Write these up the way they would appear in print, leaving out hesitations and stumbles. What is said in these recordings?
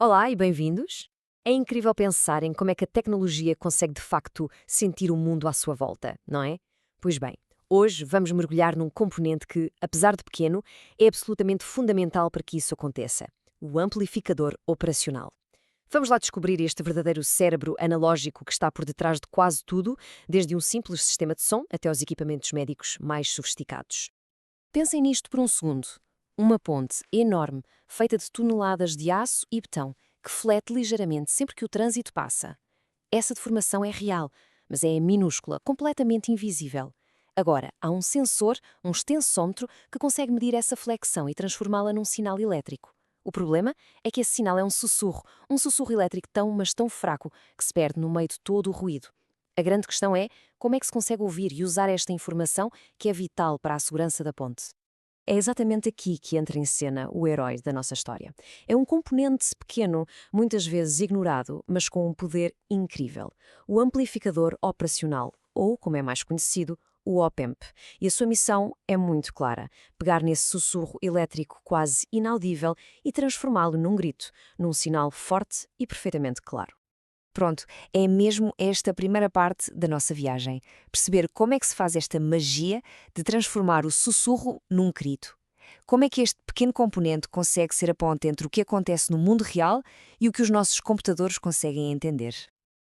Olá e bem-vindos. É incrível pensar em como é que a tecnologia consegue de facto sentir o mundo à sua volta, não é? Pois bem, hoje vamos mergulhar num componente que, apesar de pequeno, é absolutamente fundamental para que isso aconteça: o amplificador operacional. Vamos lá descobrir este verdadeiro cérebro analógico que está por detrás de quase tudo, desde um simples sistema de som até aos equipamentos médicos mais sofisticados. Pensem nisto por um segundo. Uma ponte enorme, feita de toneladas de aço e betão, que flete ligeiramente sempre que o trânsito passa. Essa deformação é real, mas é minúscula, completamente invisível. Agora, há um sensor, um extensómetro, que consegue medir essa flexão e transformá-la num sinal elétrico. O problema é que esse sinal é um sussurro elétrico tão, mas tão fraco, que se perde no meio de todo o ruído. A grande questão é como é que se consegue ouvir e usar esta informação que é vital para a segurança da ponte. É exatamente aqui que entra em cena o herói da nossa história. É um componente pequeno, muitas vezes ignorado, mas com um poder incrível. O amplificador operacional, ou, como é mais conhecido, o op-amp. E a sua missão é muito clara: pegar nesse sussurro elétrico quase inaudível e transformá-lo num grito, num sinal forte e perfeitamente claro. Pronto, é mesmo esta primeira parte da nossa viagem. Perceber como é que se faz esta magia de transformar o sussurro num grito. Como é que este pequeno componente consegue ser a ponte entre o que acontece no mundo real e o que os nossos computadores conseguem entender?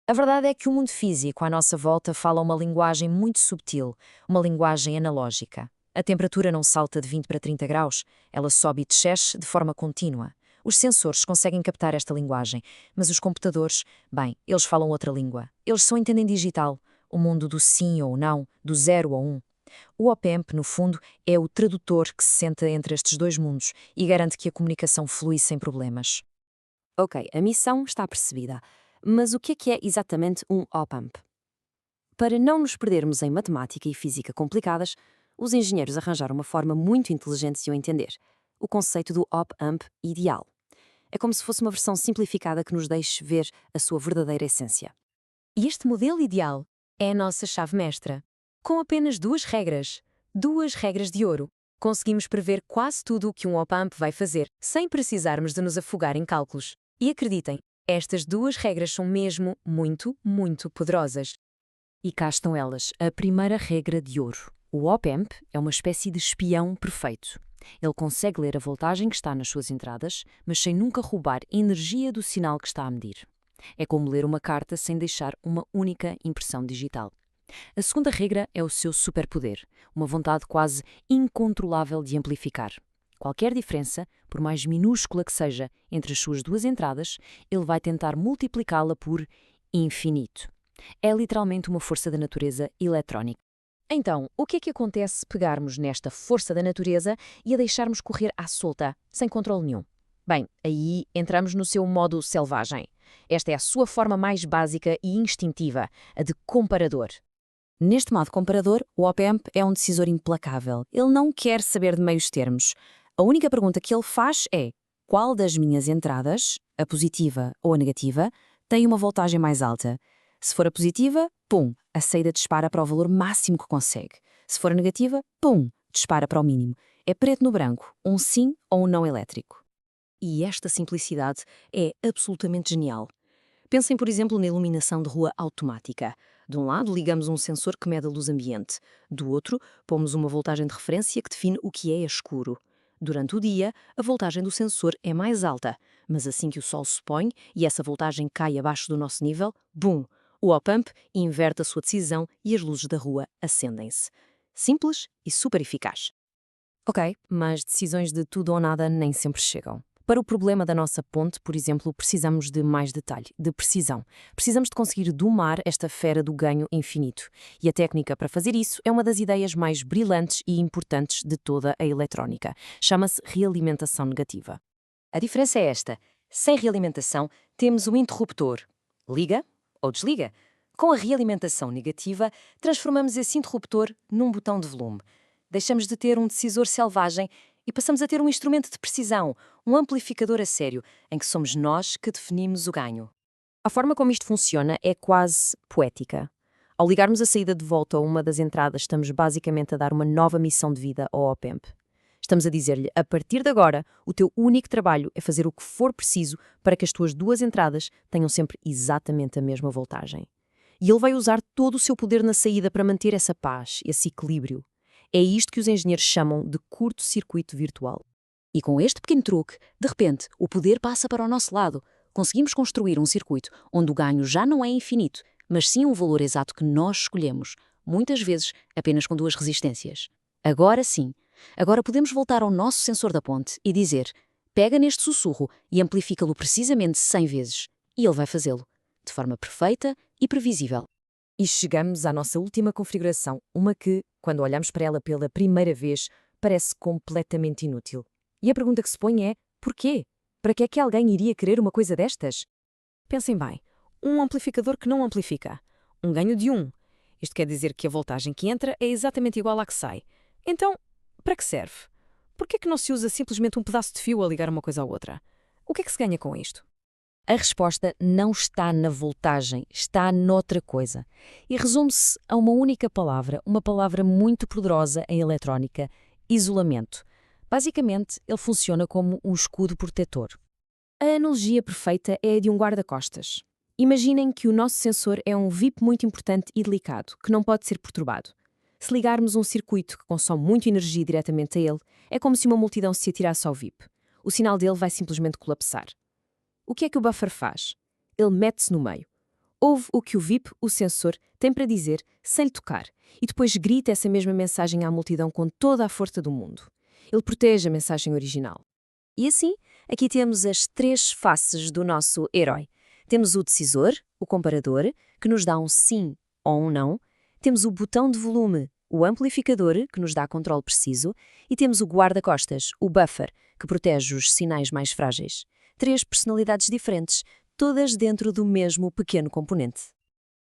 A verdade é que o mundo físico à nossa volta fala uma linguagem muito subtil, uma linguagem analógica. A temperatura não salta de 20 para 30 graus, ela sobe e desce de forma contínua. Os sensores conseguem captar esta linguagem, mas os computadores, bem, eles falam outra língua. Eles só entendem digital, o mundo do sim ou não, do zero ou um. O op-amp, no fundo, é o tradutor que se senta entre estes dois mundos e garante que a comunicação flui sem problemas. Ok, a missão está percebida. Mas o que é exatamente um op-amp? Para não nos perdermos em matemática e física complicadas, os engenheiros arranjaram uma forma muito inteligente de o entender: o conceito do op-amp ideal. É como se fosse uma versão simplificada que nos deixe ver a sua verdadeira essência. E este modelo ideal é a nossa chave mestra. Com apenas duas regras de ouro, conseguimos prever quase tudo o que um op-amp vai fazer, sem precisarmos de nos afogar em cálculos. E acreditem, estas duas regras são mesmo muito, muito poderosas. E cá estão elas, a primeira regra de ouro. O op-amp é uma espécie de espião perfeito. Ele consegue ler a voltagem que está nas suas entradas, mas sem nunca roubar energia do sinal que está a medir. É como ler uma carta sem deixar uma única impressão digital. A segunda regra é o seu superpoder, uma vontade quase incontrolável de amplificar. Qualquer diferença, por mais minúscula que seja, entre as suas duas entradas, ele vai tentar multiplicá-la por infinito. É literalmente uma força da natureza eletrónica. Então, o que é que acontece se pegarmos nesta força da natureza e a deixarmos correr à solta, sem controle nenhum? Bem, aí entramos no seu modo selvagem. Esta é a sua forma mais básica e instintiva, a de comparador. Neste modo comparador, o op-amp é um decisor implacável. Ele não quer saber de meios termos. A única pergunta que ele faz é: qual das minhas entradas, a positiva ou a negativa, tem uma voltagem mais alta? Se for a positiva, pum, a saída dispara para o valor máximo que consegue. Se for a negativa, pum, dispara para o mínimo. É preto no branco, um sim ou um não elétrico. E esta simplicidade é absolutamente genial. Pensem, por exemplo, na iluminação de rua automática. De um lado, ligamos um sensor que mede a luz ambiente. Do outro, pomos uma voltagem de referência que define o que é escuro. Durante o dia, a voltagem do sensor é mais alta, mas assim que o sol se põe e essa voltagem cai abaixo do nosso nível, bum! O op-amp inverte a sua decisão e as luzes da rua acendem-se. Simples e super eficaz. Ok, mas decisões de tudo ou nada nem sempre chegam. Para o problema da nossa ponte, por exemplo, precisamos de mais detalhe, de precisão. Precisamos de conseguir domar esta fera do ganho infinito. E a técnica para fazer isso é uma das ideias mais brilhantes e importantes de toda a eletrónica. Chama-se realimentação negativa. A diferença é esta: sem realimentação, temos o interruptor. Liga ou desliga. Com a realimentação negativa, transformamos esse interruptor num botão de volume. Deixamos de ter um decisor selvagem e passamos a ter um instrumento de precisão, um amplificador a sério, em que somos nós que definimos o ganho. A forma como isto funciona é quase poética. Ao ligarmos a saída de volta a uma das entradas, estamos basicamente a dar uma nova missão de vida ao op-amp. Estamos a dizer-lhe, a partir de agora, o teu único trabalho é fazer o que for preciso para que as tuas duas entradas tenham sempre exatamente a mesma voltagem. E ele vai usar todo o seu poder na saída para manter essa paz, esse equilíbrio. É isto que os engenheiros chamam de curto-circuito virtual. E com este pequeno truque, de repente, o poder passa para o nosso lado. Conseguimos construir um circuito onde o ganho já não é infinito, mas sim um valor exato que nós escolhemos, muitas vezes apenas com duas resistências. Agora sim, agora podemos voltar ao nosso sensor da ponte e dizer: pega neste sussurro e amplifica-lo precisamente 100 vezes. E ele vai fazê-lo, de forma perfeita e previsível. E chegamos à nossa última configuração, uma que, quando olhamos para ela pela primeira vez, parece completamente inútil. E a pergunta que se põe é: porquê? Para que é que alguém iria querer uma coisa destas? Pensem bem, um amplificador que não amplifica. Um ganho de 1. Isto quer dizer que a voltagem que entra é exatamente igual à que sai. Então, para que serve? Por que é que não se usa simplesmente um pedaço de fio a ligar uma coisa à outra? O que é que se ganha com isto? A resposta não está na voltagem, está noutra coisa. E resume-se a uma única palavra, uma palavra muito poderosa em eletrónica: isolamento. Basicamente, ele funciona como um escudo protetor. A analogia perfeita é a de um guarda-costas. Imaginem que o nosso sensor é um VIP muito importante e delicado, que não pode ser perturbado. Se ligarmos um circuito que consome muita energia diretamente a ele, é como se uma multidão se atirasse ao VIP. O sinal dele vai simplesmente colapsar. O que é que o buffer faz? Ele mete-se no meio. Ouve o que o VIP, o sensor, tem para dizer sem lhe tocar e depois grita essa mesma mensagem à multidão com toda a força do mundo. Ele protege a mensagem original. E assim, aqui temos as três faces do nosso herói. Temos o decisor, o comparador, que nos dá um sim ou um não. Temos o botão de volume, o amplificador, que nos dá controle preciso. E temos o guarda-costas, o buffer, que protege os sinais mais frágeis. Três personalidades diferentes, todas dentro do mesmo pequeno componente.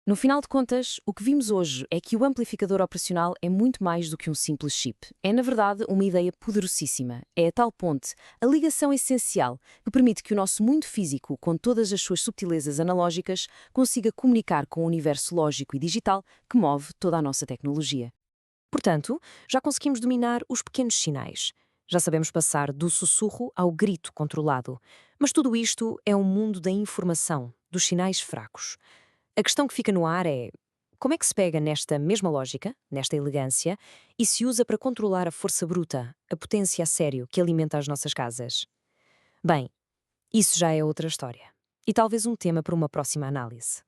No final de contas, o que vimos hoje é que o amplificador operacional é muito mais do que um simples chip. É, na verdade, uma ideia poderosíssima. É a tal ponte, a ligação essencial, que permite que o nosso mundo físico, com todas as suas subtilezas analógicas, consiga comunicar com o universo lógico e digital que move toda a nossa tecnologia. Portanto, já conseguimos dominar os pequenos sinais. Já sabemos passar do sussurro ao grito controlado. Mas tudo isto é um mundo da informação, dos sinais fracos. A questão que fica no ar é: como é que se pega nesta mesma lógica, nesta elegância, e se usa para controlar a força bruta, a potência a sério que alimenta as nossas casas? Bem, isso já é outra história. E talvez um tema para uma próxima análise.